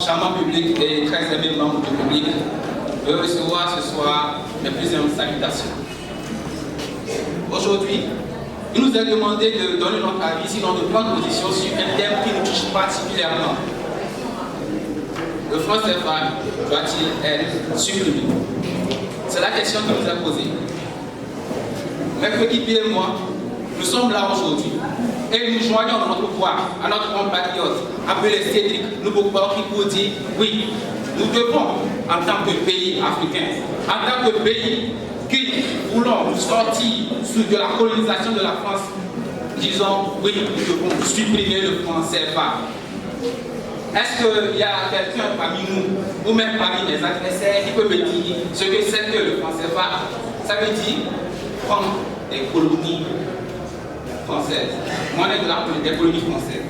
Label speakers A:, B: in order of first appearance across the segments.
A: Charmant public et très aimé membre du public, je veux recevoir ce soir mes plus humbles salutations. Aujourd'hui, il nous est demandé de donner notre avis, sinon de prendre position sur un thème qui nous touche particulièrement. Le franc CFA doit-il être supprimé? C'est la question que nous a posée. Mes coéquipiers et moi, nous sommes là aujourd'hui et nous joignons notre voix à notre compatriote appelé Cédric Noubokor qui pour dire oui, nous devons, en tant que pays africain, en tant que pays qui voulons nous sortir de la colonisation de la France, disons oui, nous devons supprimer le franc CFA. Est-ce qu'il y a quelqu'un parmi nous, ou même parmi mes adversaires, qui peut me dire ce que c'est que le franc CFA? Ça veut dire prendre des colonies françaises, monnaie des colonies françaises.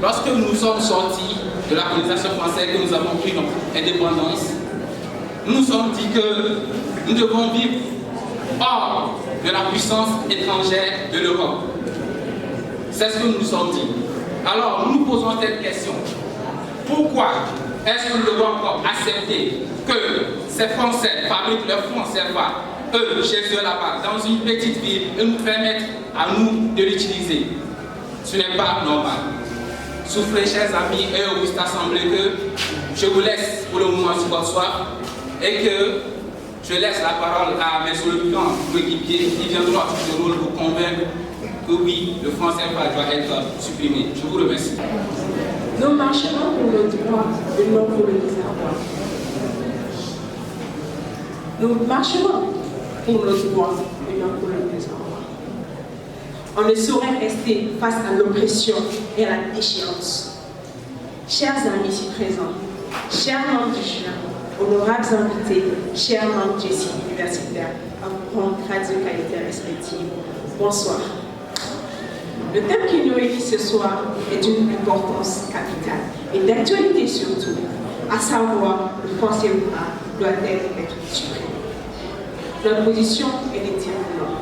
A: Lorsque nous sommes sortis de la colonisation française, que nous avons pris notre indépendance, nous nous sommes dit que nous devons vivre hors de la puissance étrangère de l'Europe. C'est ce que nous nous sommes dit. Alors, nous nous posons cette question. Pourquoi est-ce que nous devons encore accepter que ces Français fabriquent leur franc CFA, eux, chez eux là-bas, dans une petite ville, et nous permettent à nous de l'utiliser? Ce n'est pas normal. Soufflez, chers amis et augustes assemblés, que je vous laisse pour le moment sur votre soif et que je laisse la parole à mes sollicitantes coéquipiers qui viendront à ce rôle vous convaincre que oui, le franc CFA doit être supprimé. Je vous remercie.
B: Nous marcherons pour le droit de non-colonisateur. Nous marcherons pour le droit de non-colonisateur. On ne saurait rester face à l'oppression et à la déchéance. Chers amis ici présents, chers membres du jury, honorables invités, chers membres du GC universitaire, à vos grades de qualité respectives, bonsoir. Le thème qui nous réunit ce soir est d'une importance capitale et d'actualité surtout, à savoir le franc CFA doit-elle être supprimé. Notre position est de dire non.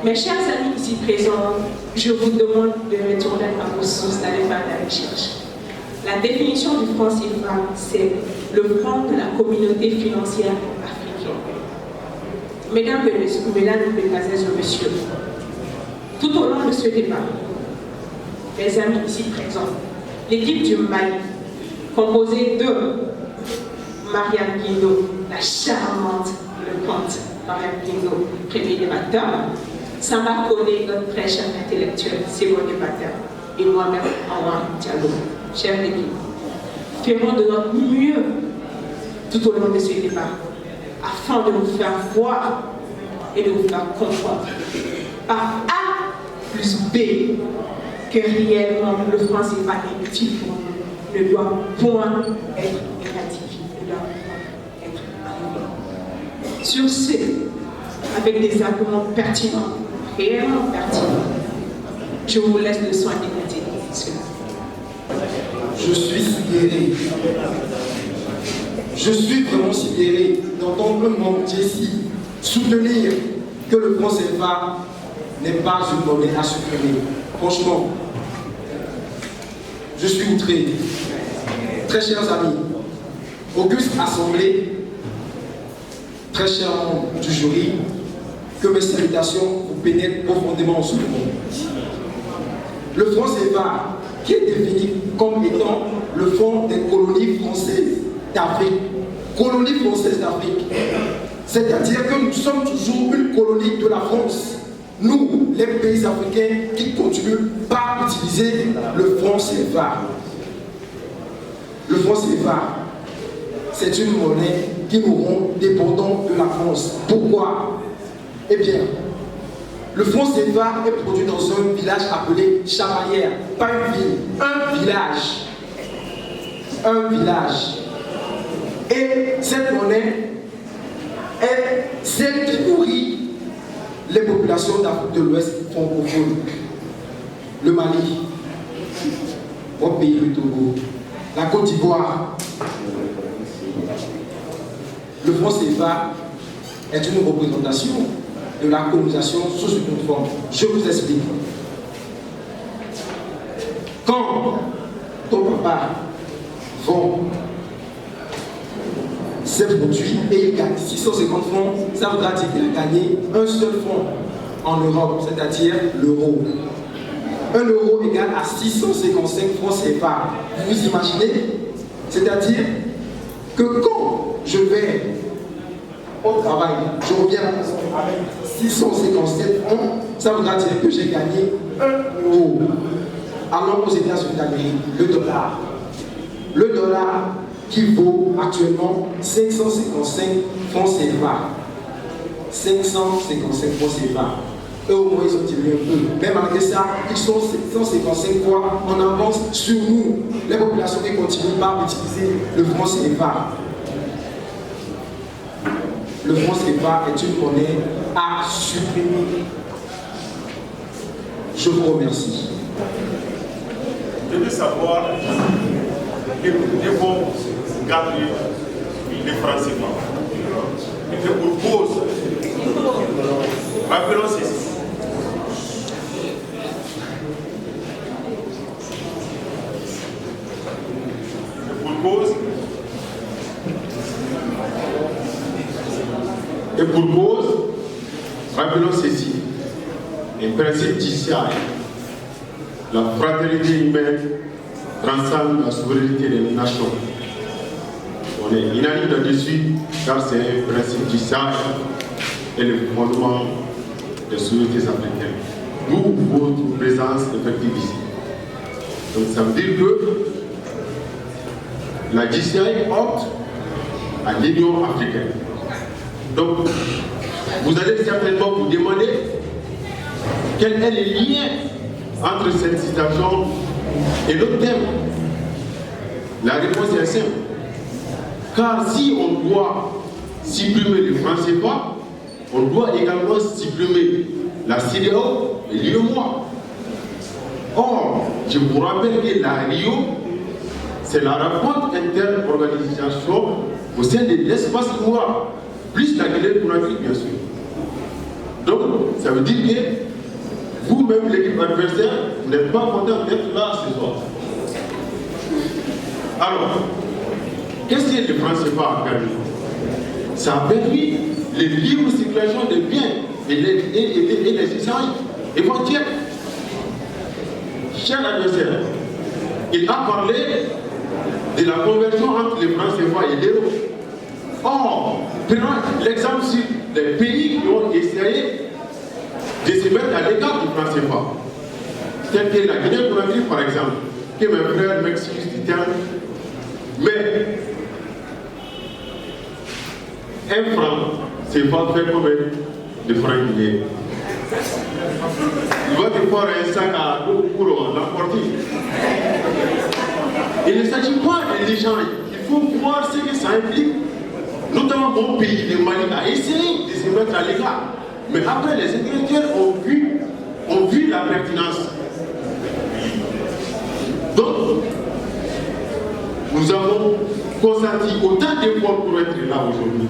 B: Mes chers amis ici présents, je vous demande de retourner à vos sources, d'aller faire la recherche. La définition du franc CFA, c'est le franc de la communauté financière africaine. Mesdames, mesdemoiselles et messieurs, tout au long de ce débat, mes amis ici présents, l'équipe du Mali, composée de Mariam Guindo, la charmante éloquente Mariam Guindo, premier débatteur, Samba Kone, notre très cher intellectuel, second débatteur, et moi-même, Awa Diallo, chef d'équipe, ferons de notre mieux tout au long de ce débat, afin de vous faire voir et de vous faire comprendre par A plus B que réellement le franc CFA est utile pour nous, ne doit point être éradiqué, ne doit point être arrivé. Sur ce, avec des arguments pertinents, réellement pertinents, je vous laisse le soin d'écouter cela.
C: Je suis sidéré. Je suis vraiment sidéré d'entendre un membre d'ici soutenir que le franc CFA n'est pas une monnaie à supprimer. Franchement, je suis outré. Très chers amis, auguste assemblée, très chers membres du jury, que mes salutations vous pénètrent profondément en ce moment. Le franc CFA, qui est défini comme étant le fonds des colonies françaises d'Afrique, colonies françaises d'Afrique, c'est-à-dire que nous sommes toujours une colonie de la France. Nous, les pays africains qui continuent par utiliser le franc CFA. Le franc CFA, c'est une monnaie qui nous rend dépendants de la France. Pourquoi? Eh bien, le franc CFA est produit dans un village appelé Chamalières, pas une ville, un village. Un village. Et cette monnaie est celle qui nourrit les populations d'Afrique de l'Ouest francophone. Le Mali, votre pays, le Togo, la Côte d'Ivoire. Le franc CFA est une représentation de la colonisation sous une forme. Je vous explique. Quand ton papa vend ses produits et il gagne 650 francs, ça voudra dire qu'il a gagné un seul franc en Europe, c'est-à-dire l'euro. 1 euro égale à 655 francs CFA. Vous vous imaginez? C'est-à-dire que quand je vais au travail, je reviens à la maison avec 657 francs, ça voudra dire que j'ai gagné 1 euro. Alors aux États-Unis d'Amérique, le dollar qui vaut actuellement 555 francs CFA. 555 francs CFA. Eux au moins ils ont tiré un peu. Mais malgré ça, ils sont 755 fois en avance sur nous. Les populations qui continuent par utiliser le franc CFA. Le franc CFA est une monnaie à supprimer. Je vous remercie.
D: Je veux savoir que nous devons garder les francs CFA. Et pour cause, rappelons ceci. Et pour cause, rappelons ceci, les principes d'Israël, la fraternité humaine transcende la souveraineté des nations. On est unanime là-dessus, car c'est un principe d'Israël et le fondement des souverainetés africaines. D'où votre présence effective ici. Donc ça veut dire que la DCI opte à l'Union africaine. Donc, vous allez certainement vous demander quel est le lien entre cette citation et l'autre thème. La réponse est simple. Car si on doit supprimer le franc CFA, on doit également supprimer la CEDEAO et l'UEMOA. Or, je vous rappelle que la Rio, c'est la rencontre inter-organisation au sein de l'espace noir, plus la Guinée-Conakry, bien sûr. Donc, ça veut dire que vous-même, l'équipe adversaire, vous n'êtes pas content d'être là ce soir. Alors, qu'est-ce que le franc CFA a permis? Ça a permis les libre circulation des biens et les échanges éventuels. Cher adversaire, il a parlé de la conversion entre les francs CFA et l'euro. Or, prenons l'exemple sur les pays qui ont essayé de se mettre à l'écart du franc CFA. Tel que la Guinée-Conakry, par exemple, que mes frères m'excusent du terme, mais un franc CFA fait combien de francs guinéens? Il va te faire un sac à dos pour l'emporter. Il ne s'agit pas de l'échange. Il faut voir ce que ça implique. Notamment mon pays, le Mali, a essayé de se mettre à l'écart. Mais après, les intellectuels ont vu la pertinence. Donc, nous avons consenti autant d'efforts pour être là aujourd'hui.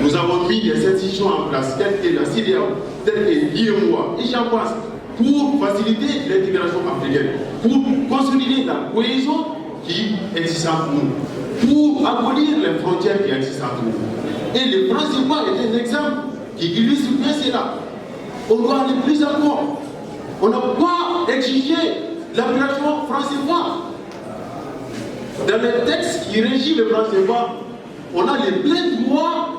D: Nous avons mis des institutions en place, telles que la CEDEAO, telles que l'UEMOA, et j'en passe, pour faciliter l'intégration africaine, pour consolider la cohésion qui existe entre nous, pour abolir les frontières qui existent entre nous. Et le franc CFA est un exemple qui illustre bien cela. On doit aller plus encore. On n'a pas exigé l'appellation franc CFA. Dans le texte qui régit le franc CFA, on a les pleins droits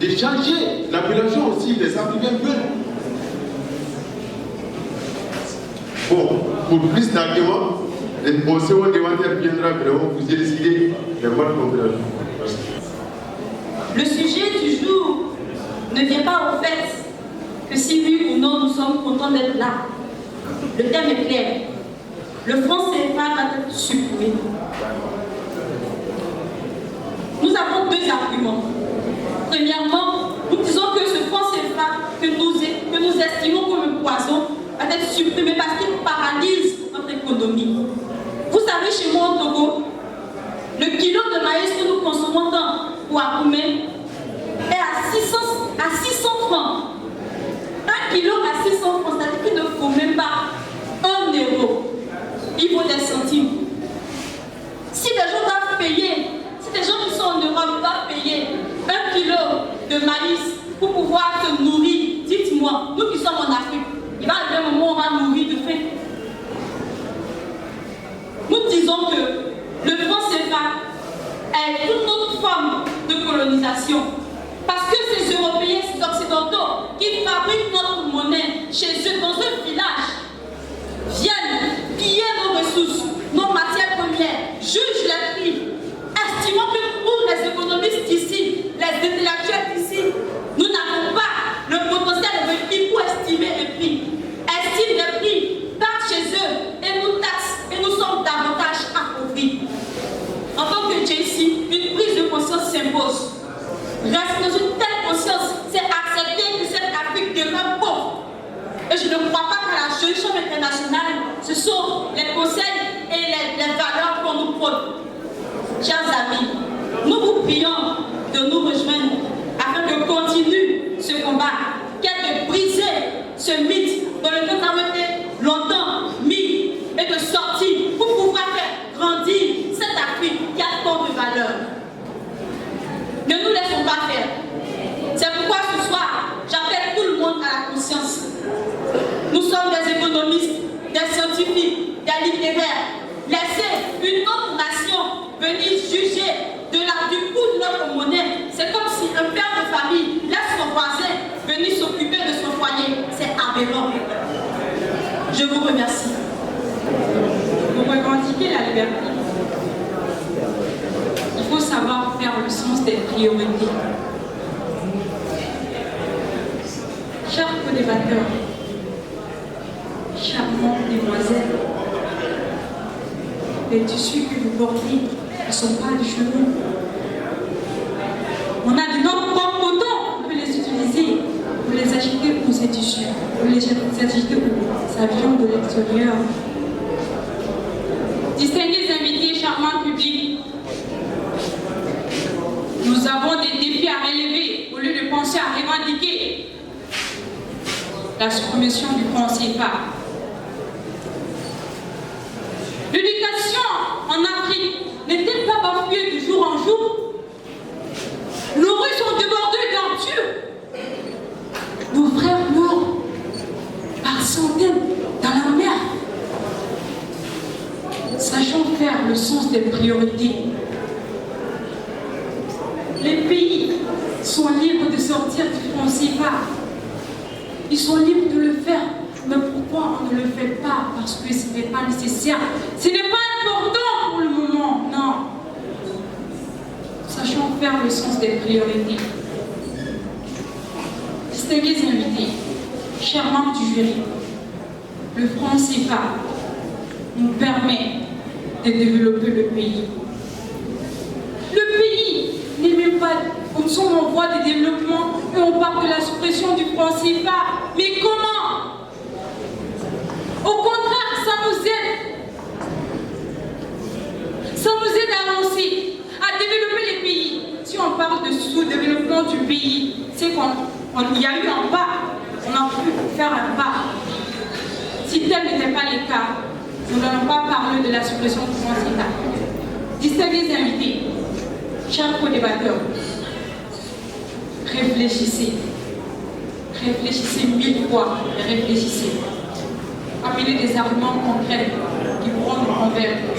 D: de changer l'appellation aussi des Africains veulent. Bon, pour plus d'arguments, mon second démentaire viendra vraiment vous élucider les bonnes compréhensions.
E: Le sujet du jour ne vient pas au fait que si oui ou non nous sommes contents d'être là. Le thème est clair. Le franc CFA va être supprimé. Nous avons deux arguments. Premièrement, nous disons que ce franc CFA que nous estimons comme un poison va être supprimé parce qu'il paralyse notre économie. Vous savez, chez moi au Togo, le kilo de maïs que nous consommons dans Ouakoumé est à 600 francs. Un kilo à 600 francs, c'est-à-dire qu'il ne faut même pas 1 euro. Il vaut des centimes. Si les gens doivent payer, si des gens qui sont en Europe doivent payer 1 kilo de maïs pour pouvoir se nourrir, dites-moi, nous qui sommes en Afrique, il va arriver un moment où on va mourir de faim. Nous disons que le franc CFA est une autre forme de colonisation. Parce que ces Européens, ces Occidentaux, qui fabriquent notre monnaie chez eux dans un village, viennent piller nos ressources, nos matières premières, jugent les prix, estimant que pour les économistes d'ici, les intellectuels d'ici, nous n'avons pas le potentiel de prix pour estimer les prix. Estiment les prix, partent chez eux et nous taxent et nous sommes davantage appauvris. En tant que JC, une prise de conscience s'impose. Reste dans une telle conscience, c'est accepter que cette Afrique demeure pauvre. Et je ne crois pas qu'à la solution internationale, ce sont les conseils et les valeurs qu'on nous prône. Chers amis, nous vous prions de nous rejoindre afin que continue ce combat, qui est de briser ce mythe dans lequel nous avons été longtemps mis et de sortir pour pouvoir faire grandir cette Afrique qui a tant de valeurs. Ne nous laissons pas faire. C'est pourquoi ce soir, j'appelle tout le monde à la conscience. Nous sommes des économistes, des scientifiques, des littéraires. Laisser une autre nation venir juger du coût de notre monnaie, c'est comme si un père de famille laisse son voisin venir s'occuper de son foyer. C'est aberrant. Je vous remercie.
F: Pour revendiquer la liberté, il faut savoir faire le sens des priorités. Chers co-débatteurs, charmantes demoiselles, les tissus que vous portez ne sont pas de chez nous. On a de notre propre coton, on peut les utiliser pour les agiter pour ces tissus, pour les agiter pour ça vient de l'extérieur. Distingués invités, charmants publics, nous avons des défis à relever au lieu de penser à revendiquer la suppression du franc CFA. L'éducation en Afrique n'est-elle pas bafouée de jour en jour? Nos rues sont débordées d'ordures. Nos frères meurent par centaines dans la mer. Sachons faire le sens des priorités. Les pays sont libres de sortir du franc CFA. Ils sont libres de le faire. Mais pourquoi on ne le fait pas? Parce que ce n'est pas nécessaire. Ce n'est pas important pour le moment. Non. Sachons faire le sens des priorités. Distingués invités, chers membres du jury, le franc CFA nous permet de développer le pays. Le pays n'est même pas, nous sommes en voie de développement et on parle de la suppression du franc CFA. Mais comment? Au contraire, ça nous aide. Ça nous aide à avancer, à développer les pays. Si on parle de sous-développement du pays, c'est qu'il y a eu un pas. On a pu faire un pas. Si tel n'était pas le cas, nous n'allons pas parler de la suppression du franc CFA. Distingués invités, chers co-débatteurs, réfléchissez. Réfléchissez 1000 fois et réfléchissez. Amenez des arguments concrets qui pourront nous convaincre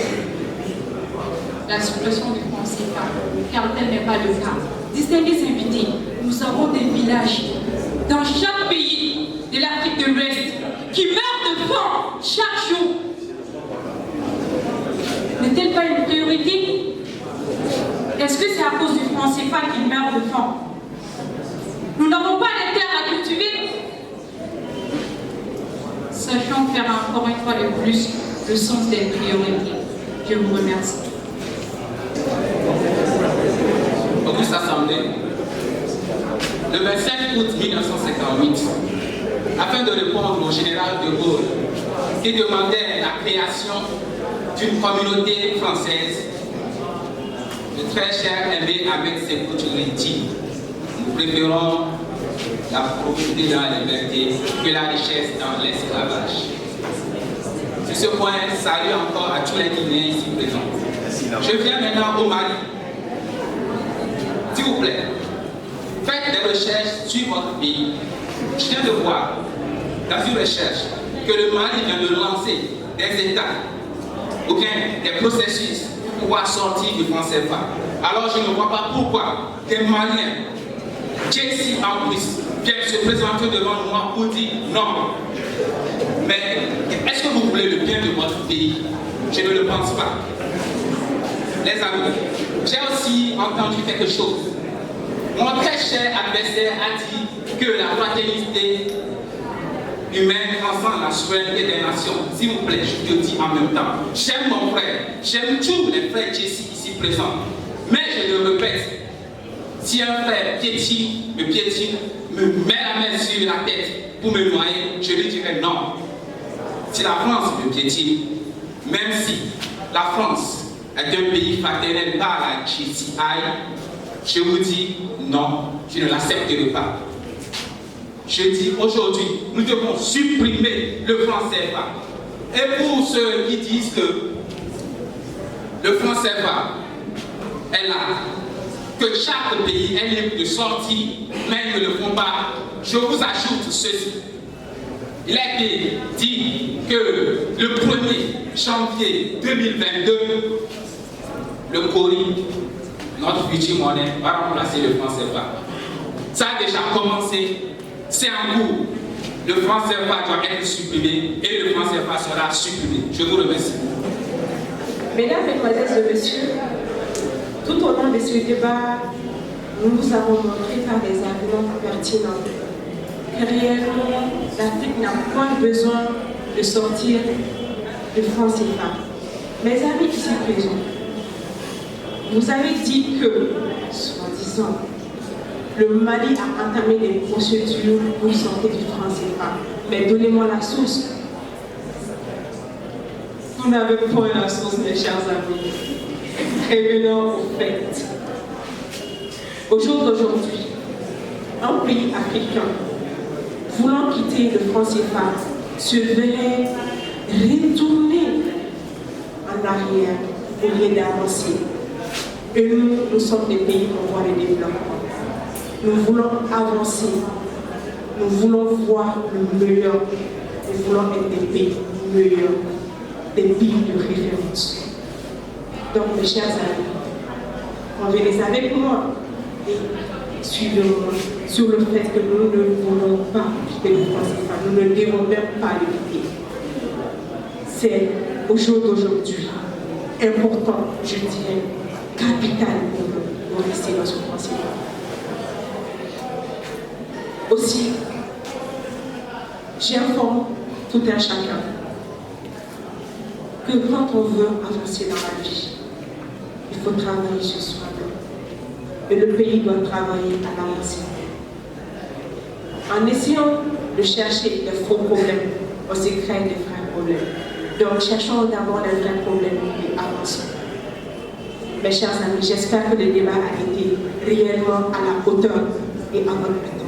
F: la suppression du franc CFA, car tel n'est pas le cas. Distingués invités, nous avons des villages dans chaque pays de l'Afrique de l'Ouest qui meurent de faim chaque jour. N'est-elle pas une priorité? Est-ce que c'est à cause du franc CFA qu'ils meurent de faim? Nous n'avons pas les terres à cultiver. Sachons faire encore une fois de plus le sens des priorités. Je vous remercie.
A: Auguste Assemblée, le 25 août 1958, afin de répondre au général de Gaulle qui demandait la création d'une communauté française, le très cher Aimé avec ses coutumes dit, nous préférons la propriété dans la liberté que la richesse dans l'esclavage. Sur ce point, salut encore à tous les Guinéens ici présents. Je viens maintenant au Mali. S'il vous plaît, faites des recherches sur votre pays. Je viens de voir dans une recherche que le Mali vient de lancer des états ou bien des processus pour pouvoir sortir du franc CFA. Alors je ne vois pas pourquoi des Maliens, JC en plus, viennent se présenter devant moi pour dire non. Mais est-ce que vous voulez le bien de votre pays? Je ne le pense pas. Les amis, j'ai aussi entendu quelque chose. Mon très cher adversaire a dit que la fraternité humaine transcende la souveraineté des nations. S'il vous plaît, je te dis en même temps, j'aime mon frère, j'aime tous les frères Jesse ici présents. Mais je le répète, si un frère me piétine, me met la main sur la tête pour me noyer, je lui dirai non. Si la France me piétine, même si la France est un pays fraternel par la GCI, je vous dis non, je ne l'accepterai pas. Je dis aujourd'hui, nous devons supprimer le franc CFA. Et pour ceux qui disent que le franc CFA est là, que chaque pays est libre de sortir, mais ils ne le font pas, je vous ajoute ceci. Il a été dit que le 1er janvier 2022, le Cori, notre future monnaie, va remplacer le franc CFA. Ça a déjà commencé, c'est en cours. Le franc CFA doit être supprimé et le franc CFA sera supprimé. Je vous remercie.
B: Mesdames, Mesdemoiselles et Messieurs, tout au long de ce débat, nous nous avons montré par des arguments pertinents que réellement l'Afrique n'a pas besoin de sortir du franc CFA. Mes amis ici présents, vous avez dit que, soi-disant, le Mali a entamé des procédures pour sortir du franc CFA. Mais donnez-moi la source. Vous n'avez pas la source, mes chers amis. Revenons au fait. Au jour d'aujourd'hui, un pays africain voulant quitter le franc CFA se verrait retourner en arrière au lieu d'avancer. Et nous sommes des pays en voie de développement. Nous voulons avancer. Nous voulons voir le meilleur. Nous voulons être des pays meilleurs, des pays de référence. Donc, mes chers amis, convenez avec moi et suivez-moi sur le fait que nous ne voulons pas quitter le franc CFA. Nous ne devons même pas le quitter. C'est au jour d'aujourd'hui important, je dirais, capital pour nous de rester dans ce franc CFA. Aussi, j'informe tout un chacun que quand on veut avancer dans la vie, il faut travailler sur soi-même. Et le pays doit travailler à l'avancée. En essayant de chercher des faux problèmes, on se crée des vrais problèmes. Donc cherchons d'abord les vrais problèmes et avançons. Mes chers amis, j'espère que le débat a été réellement à la hauteur et à votre